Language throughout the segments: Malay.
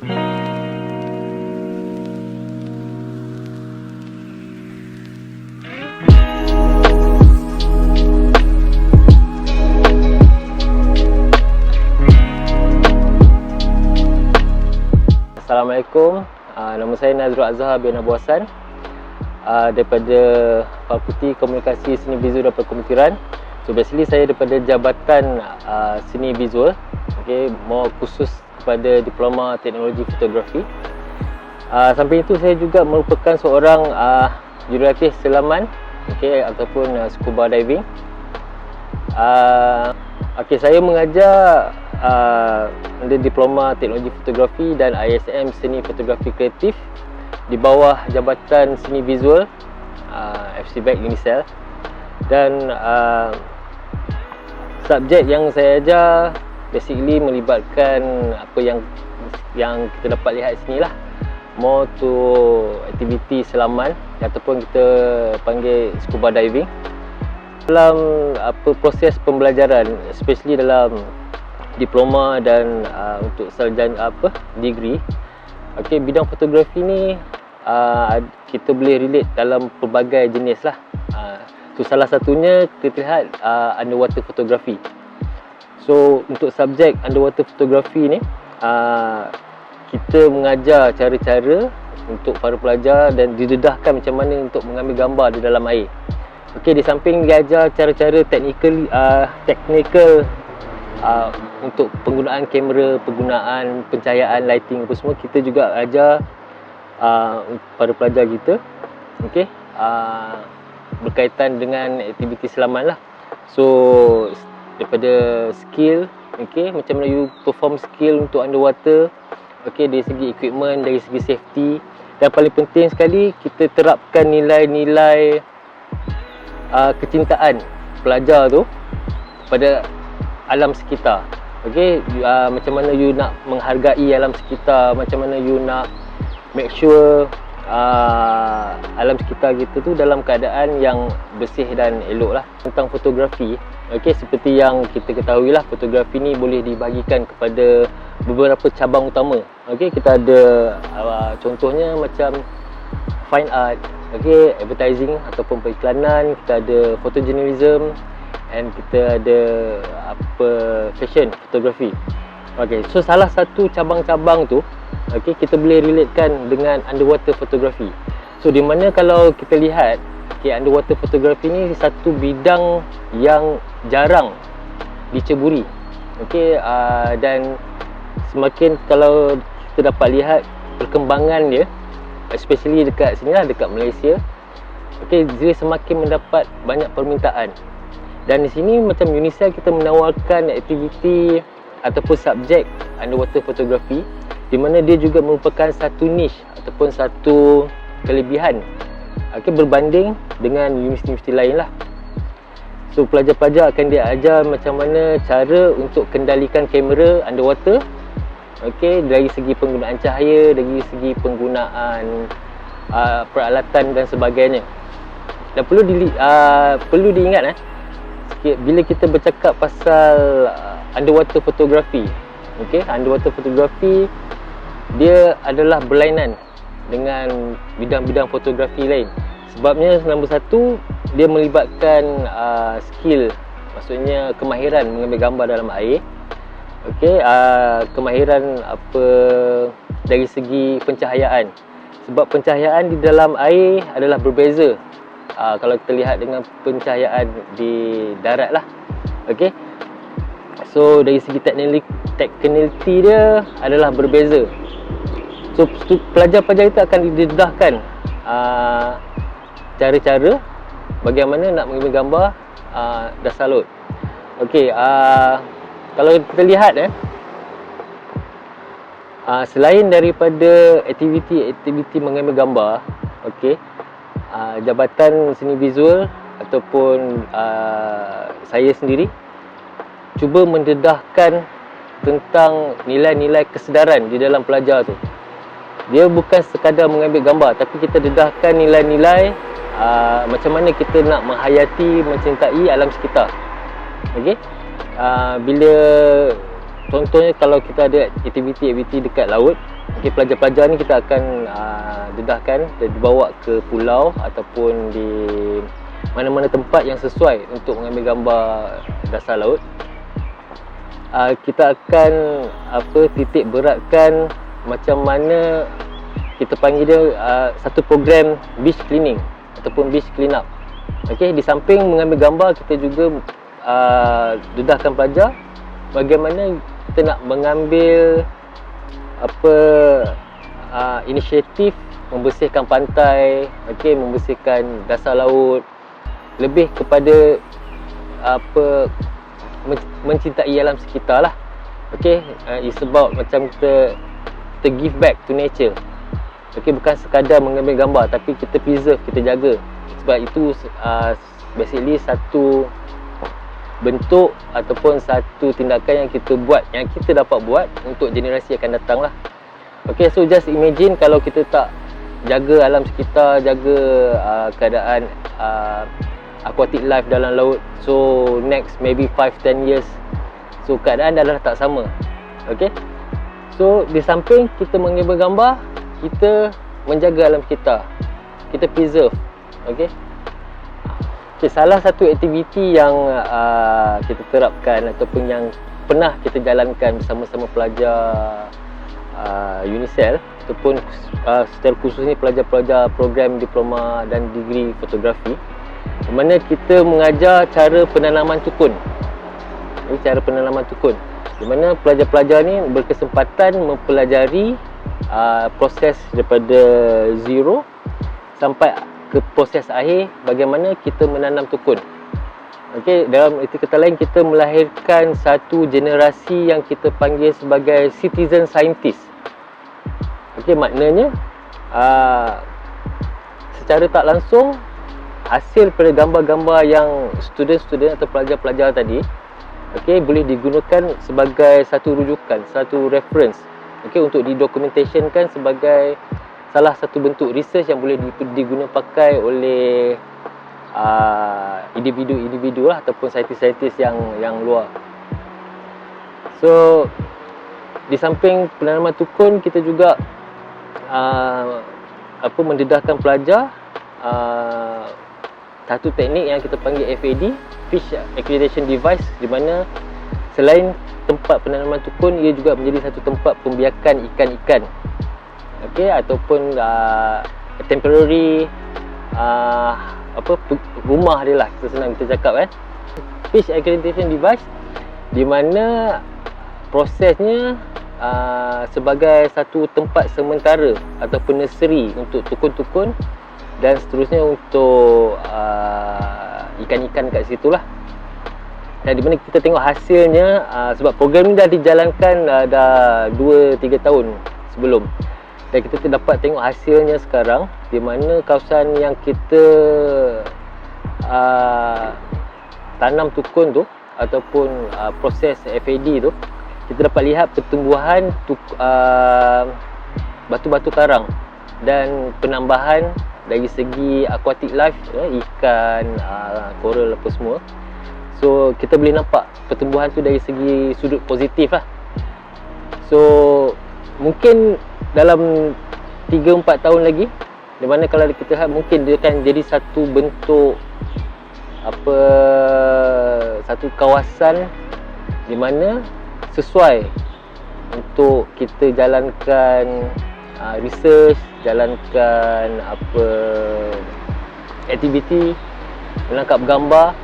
Assalamualaikum, nama saya Nazrul Azhar bin Abu Hassan daripada Fakulti Komunikasi Seni Visual dan Perkomputeran. So basically saya daripada Jabatan Seni Visual, more khusus kepada Diploma Teknologi Fotografi. Samping itu saya juga merupakan seorang jurulatih selaman, ataupun scuba diving. Saya mengajar under Diploma Teknologi Fotografi dan ISM Seni Fotografi Kreatif di bawah Jabatan Seni Visual FCBAC Unicel. Dan subjek yang saya ajar basically melibatkan apa yang kita dapat lihat sini lah, more to aktiviti selaman ataupun kita panggil scuba diving. Dalam proses pembelajaran, especially dalam diploma dan untuk sarjana degree, bidang fotografi ni kita boleh relate dalam pelbagai jenis lah. So salah satunya kita lihat underwater photography. So untuk subjek underwater photography ni kita mengajar cara-cara untuk para pelajar dan didedahkan macam mana untuk mengambil gambar di dalam air. Di samping diajar cara-cara technical untuk penggunaan kamera, penggunaan pencahayaan, lighting apa semua, kita juga ajar para pelajar kita berkaitan dengan aktiviti selaman lah. So daripada skill, macam mana you perform skill untuk underwater, dari segi equipment, dari segi safety, dan paling penting sekali kita terapkan nilai-nilai kecintaan pelajar tu pada alam sekitar. Macam mana you nak menghargai alam sekitar, macam mana you nak make sure alam sekitar kita tu dalam keadaan yang bersih dan elok lah. Tentang fotografi, seperti yang kita ketahui lah, fotografi ni boleh dibahagikan kepada beberapa cabang utama. Kita ada contohnya macam fine art, advertising ataupun periklanan, kita ada photojournalism, and kita ada fashion photography. So salah satu cabang-cabang tu kita boleh relatekan dengan underwater photography. So di mana kalau kita lihat underwater photography ni satu bidang yang jarang diceburi. Dan semakin kalau kita dapat lihat perkembangan dia, especially dekat sini lah, dekat Malaysia, dia semakin mendapat banyak permintaan. Dan di sini macam Unicel kita menawarkan aktiviti ataupun subjek underwater photography, di mana dia juga merupakan satu niche ataupun satu kelebihan berbanding dengan universiti lain lah. So pelajar-pelajar akan diajar macam mana cara untuk kendalikan kamera underwater, dari segi penggunaan cahaya, dari segi penggunaan peralatan dan sebagainya. Dan perlu diingat bila kita bercakap pasal underwater photography, underwater photography dia adalah berlainan dengan bidang-bidang fotografi lain. Sebabnya nombor satu, dia melibatkan skill, maksudnya kemahiran mengambil gambar dalam air. Kemahiran dari segi pencahayaan. Sebab pencahayaan di dalam air adalah berbeza kalau kita lihat dengan pencahayaan di darat lah. So dari segi technicality dia adalah berbeza. So pelajar-pelajar itu akan didedahkan cara-cara bagaimana nak mengambil gambar dasar laut. Kalau kita lihat selain daripada aktiviti mengambil gambar, Jabatan Seni Visual ataupun saya sendiri cuba mendedahkan tentang nilai-nilai kesedaran di dalam pelajar tu. Dia bukan sekadar mengambil gambar, tapi kita dedahkan nilai-nilai macam mana kita nak menghayati, mencintai alam sekitar. Bila contohnya kalau kita ada aktiviti dekat laut, Okay, pelajar-pelajar ni kita akan dedahkan dan dibawa ke pulau ataupun di mana-mana tempat yang sesuai untuk mengambil gambar dasar laut. Kita akan titik beratkan macam mana kita panggil dia satu program beach cleaning ataupun beach clean up. Okay, di samping mengambil gambar, kita juga dedahkan pelajar bagaimana kita nak mengambil inisiatif membersihkan pantai, okay, membersihkan dasar laut, lebih kepada mencintai alam sekitar lah. Okay, it's about macam kita give back to nature. Okay, bukan sekadar mengambil gambar tapi kita preserve, kita jaga. Sebab itu basically satu bentuk ataupun satu tindakan yang kita buat, yang kita dapat buat untuk generasi akan datang lah. Okay, so just imagine kalau kita tak jaga alam sekitar, jaga keadaan aquatic life dalam laut, so next maybe 5-10 years, so keadaan dah tak sama. Okay, so di samping kita mengambil gambar, kita menjaga alam sekitar, kita preserve. Okay, salah satu aktiviti yang kita terapkan ataupun yang pernah kita jalankan bersama-sama pelajar UNICEL ataupun secara khusus ni pelajar-pelajar program diploma dan degree fotografi, di mana kita mengajar cara penanaman tukun. Ini cara penanaman tukun, di mana pelajar-pelajar ni berkesempatan mempelajari proses daripada zero sampai ke proses akhir bagaimana kita menanam tukun. Okey, dalam erti kata lain, kita melahirkan satu generasi yang kita panggil sebagai citizen scientist. Okey, maknanya secara tak langsung hasil pada gambar-gambar yang student-student atau pelajar-pelajar tadi, okey, boleh digunakan sebagai satu rujukan, satu reference, okey, untuk didokumentationkan sebagai salah satu bentuk research yang boleh diguna pakai oleh individu-individu lah ataupun saintis-saintis yang luar. So di samping penanaman tukun, kita juga mendedahkan pelajar satu teknik yang kita panggil FAD, Fish Accreditation Device, di mana selain tempat penanaman tukun, ia juga menjadi satu tempat pembiakan ikan-ikan. Okey, ataupun temporary rumah dia lah, senang kita cakap kan. Fish Accreditation Device, di mana prosesnya sebagai satu tempat sementara ataupun nursery untuk tukun-tukun dan seterusnya untuk ikan-ikan kat situ lah. Dan di mana kita tengok hasilnya, sebab program ni dah dijalankan dah 2-3 tahun sebelum, dan kita dapat tengok hasilnya sekarang, di mana kawasan yang kita tanam tukun tu ataupun proses FAD tu, kita dapat lihat pertumbuhan batu-batu karang dan penambahan dari segi aquatic life, ikan, coral apa semua. So kita boleh nampak pertumbuhan tu dari segi sudut positif lah. So mungkin dalam 3-4 tahun lagi, di mana kalau kita lihat, mungkin dia akan jadi satu bentuk satu kawasan di mana sesuai untuk kita jalankan research, jalankan aktiviti menangkap gambar.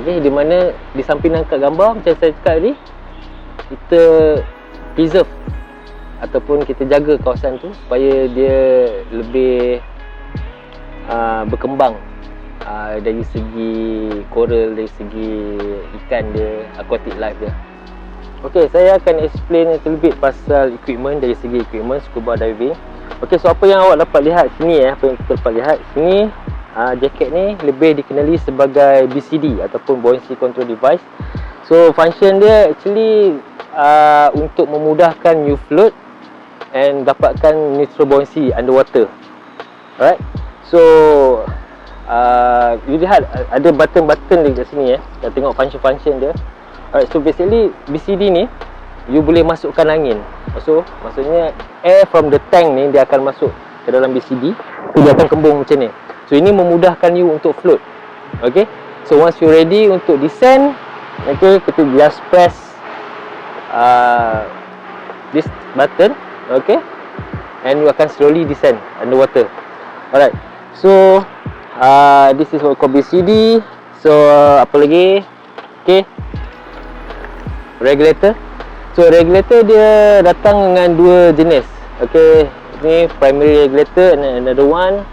Okey, di mana di samping menangkap gambar, macam saya cakap tadi, kita preserve ataupun kita jaga kawasan tu supaya dia lebih berkembang dari segi coral, dari segi ikan dia, aquatic life dia. Okey, saya akan explain a little bit pasal equipment, dari segi equipment scuba diving. Okey, so apa yang awak dapat lihat sini, apa yang kita dapat lihat sini, jaket ni lebih dikenali sebagai BCD ataupun buoyancy control device. So function dia actually untuk memudahkan you float and dapatkan neutral buoyancy underwater. Alright, so you lihat ada button-button dekat sini, kita tengok function dia. Alright, so basically BCD ni you boleh masukkan angin. Maksudnya air from the tank ni dia akan masuk ke dalam BCD, so dia akan kembung macam ni. So ini memudahkan you untuk float. Okay, so once you ready untuk descend, okay, kita just press this button, okay, and you akan slowly descend underwater. Alright, so this is what called BCD. So apa lagi? Okay, regulator. So regulator dia datang dengan dua jenis. Okay, ni primary regulator and another one,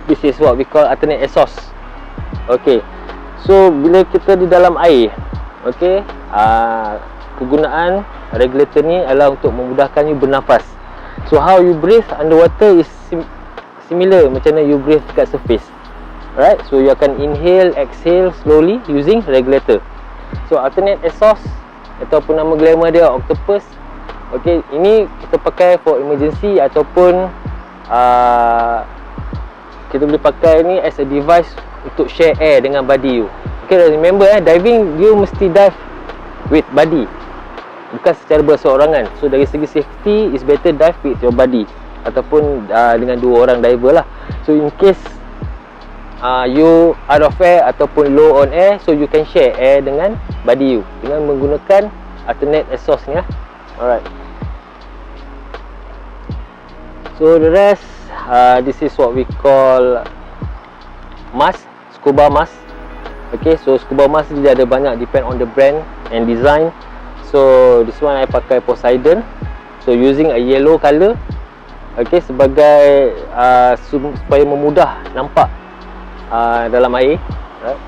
this is what we call alternate exhaust. Okay, so bila kita di dalam air, okay, kegunaan regulator ni adalah untuk memudahkan you bernafas. So how you breathe underwater is similar macam mana you breathe dekat surface. Alright, so you akan inhale, exhale slowly using regulator. So alternate exhaust ataupun nama glamour dia octopus. Okay, ini kita pakai for emergency ataupun kita boleh pakai ni as a device untuk share air dengan body you. Okay, remember diving you mesti dive with body, bukan secara berseorangan. So dari segi safety is better dive with your body ataupun dengan dua orang diver lah. So in case you out of air ataupun low on air, so you can share air dengan body you dengan menggunakan alternate exhaust ni lah. Alright, so the rest, this is what we call mask, scuba mask. Okay, so scuba mask dia ada banyak, depend on the brand and design. So this one I pakai Poseidon, so using a yellow color, okay, sebagai supaya memudah nampak dalam air. Right.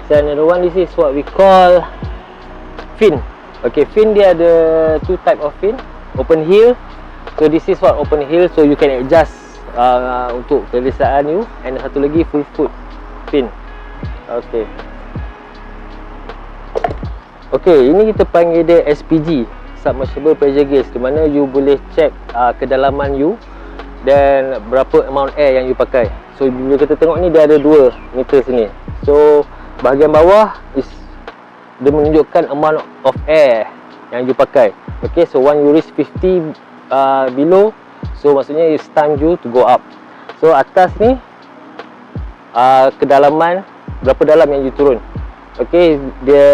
So another one, this is what we call fin. Okay, fin dia ada two type of fin, open heel. So this is what open heel, so you can adjust untuk kelesaan you, and satu lagi full foot fin. Okay. Okay, ini kita panggil dia SPG, submersible pressure gauge, di mana you boleh check kedalaman you dan berapa amount air yang you pakai. So bila kita tengok ni dia ada 2 meter sini. So bahagian bawah is dia menunjukkan amount of air yang you pakai. Okay, so when you reach 50 below, so maksudnya it's time you to go up. So atas ni kedalaman, berapa dalam yang you turun. Okay, dia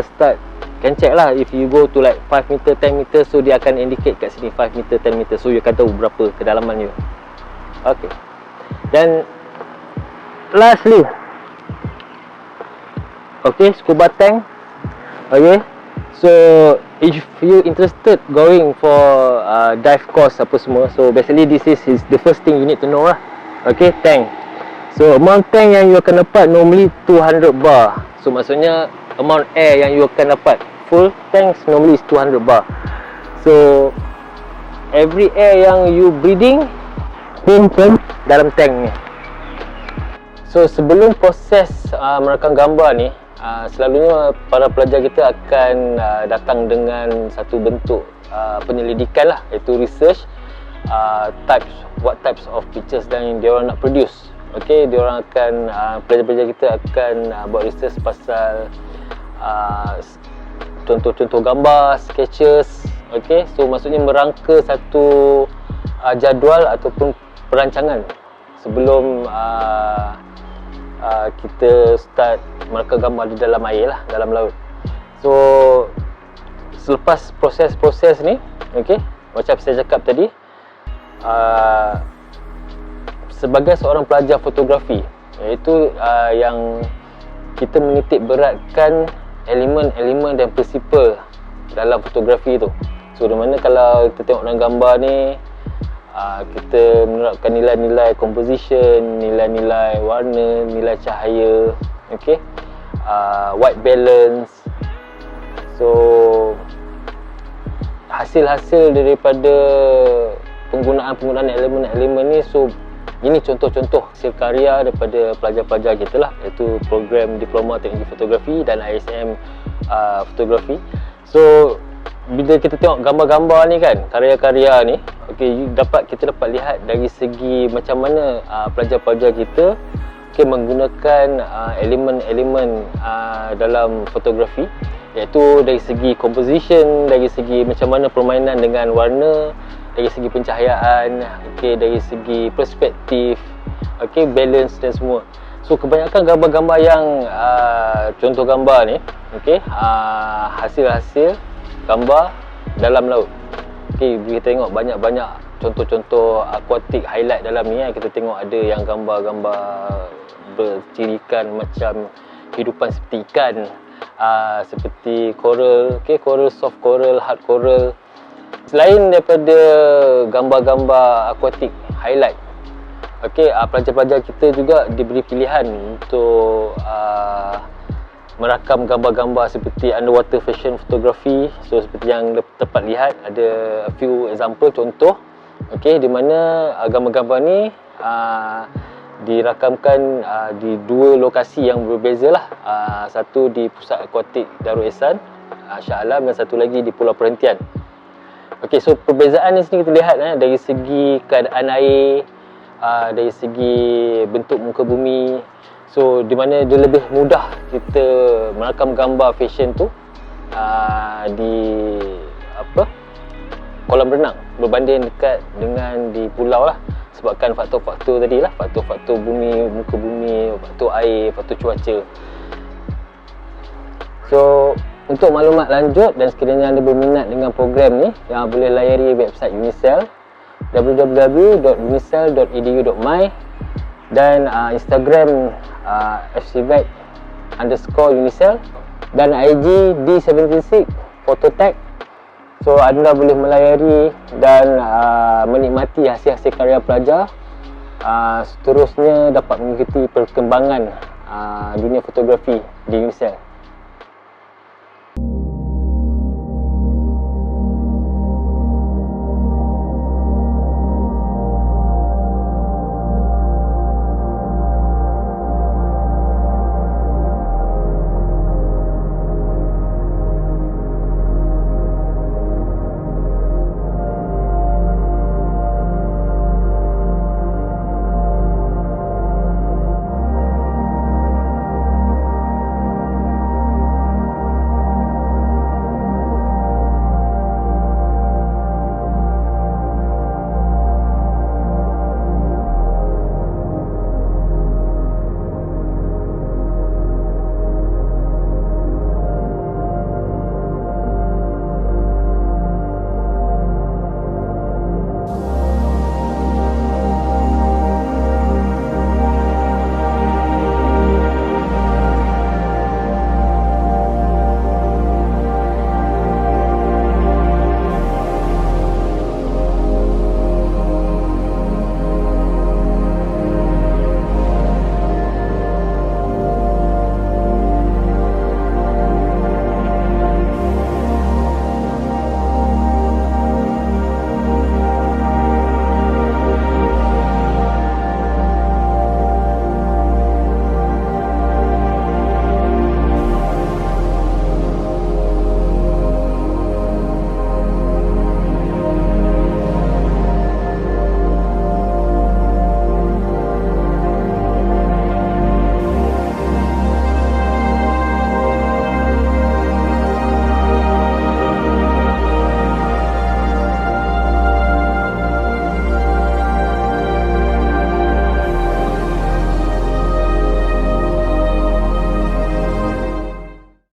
start can check lah. If you go to like 5 meter, 10 meter, so dia akan indicate kat sini 5 meter, 10 meter. So you akan tahu berapa kedalaman you. Okay, dan lastly, okay, scuba tank. Okay, so if you interested going for dive course apa semua, so basically this is the first thing you need to know lah. Okay, tank. So amount tank yang you akan dapat normally 200 bar. So maksudnya amount air yang you akan dapat full tanks normally is 200 bar. So every air yang you breathing pun dalam tank ni. So sebelum proses merakam gambar ni, selalunya para pelajar kita akan datang dengan satu bentuk penyelidikan lah, iaitu research, what types of pictures yang diorang nak produce. Okay, diorang akan, pelajar-pelajar kita akan buat research pasal contoh-contoh gambar, sketches. Okay, so maksudnya merangka satu jadual ataupun perancangan sebelum kita start merakam gambar di dalam air lah, dalam laut. So selepas proses-proses ni, okay, macam saya cakap tadi, sebagai seorang pelajar fotografi, iaitu yang kita menitik beratkan elemen-elemen dan prinsipal dalam fotografi tu. So di mana kalau kita tengok dalam gambar ni, kita menerapkan nilai-nilai composition, nilai-nilai warna, nilai cahaya, okay, white balance. So hasil-hasil daripada penggunaan elemen-elemen ni, so ini contoh-contoh hasil karya daripada pelajar-pelajar kita lah, iaitu program Diploma Teknologi Fotografi dan ISM Fotografi. So bila kita tengok gambar-gambar ni kan, karya-karya ni, okay, kita dapat lihat dari segi macam mana pelajar-pelajar kita, okay, menggunakan elemen-elemen dalam fotografi iaitu dari segi composition, dari segi macam mana permainan dengan warna, dari segi pencahayaan, okey, dari segi perspektif, okey, balance dan semua. So kebanyakan gambar-gambar yang contoh gambar ni, okey, hasil-hasil gambar dalam laut. Okey, kita tengok banyak-banyak contoh-contoh aquatic highlight dalam ni. Kita tengok ada yang gambar-gambar bercirikan macam kehidupan seperti ikan, seperti coral, okey, coral, soft coral, hard coral. Selain daripada gambar-gambar aquatic highlight, okey, pelajar-pelajar kita juga diberi pilihan untuk merakam gambar-gambar seperti underwater fashion photography. So seperti yang tepat lihat, ada a few example, contoh, okey, di mana gambar-gambar ni dirakamkan di dua lokasi yang berbeza lah. Satu di Pusat Akuatik Darul Ehsan Shah Alam, dan satu lagi di Pulau Perhentian. Okey, so perbezaan ni sini kita lihat dari segi keadaan air, dari segi bentuk muka bumi. So di mana dia lebih mudah kita merakam gambar fashion tu di kolam renang berbanding dekat dengan di pulau lah, sebabkan faktor-faktor tadi lah, faktor-faktor bumi, muka bumi, faktor air, faktor cuaca. So untuk maklumat lanjut dan sekiranya anda berminat dengan program ni, yang boleh layari website UNICEL, www.unicel.edu.my, dan Instagram fcvet_unicel, dan IG D76 phototag. So anda boleh melayari dan menikmati hasil-hasil karya pelajar. Seterusnya dapat mengikuti perkembangan dunia fotografi di UNICEL.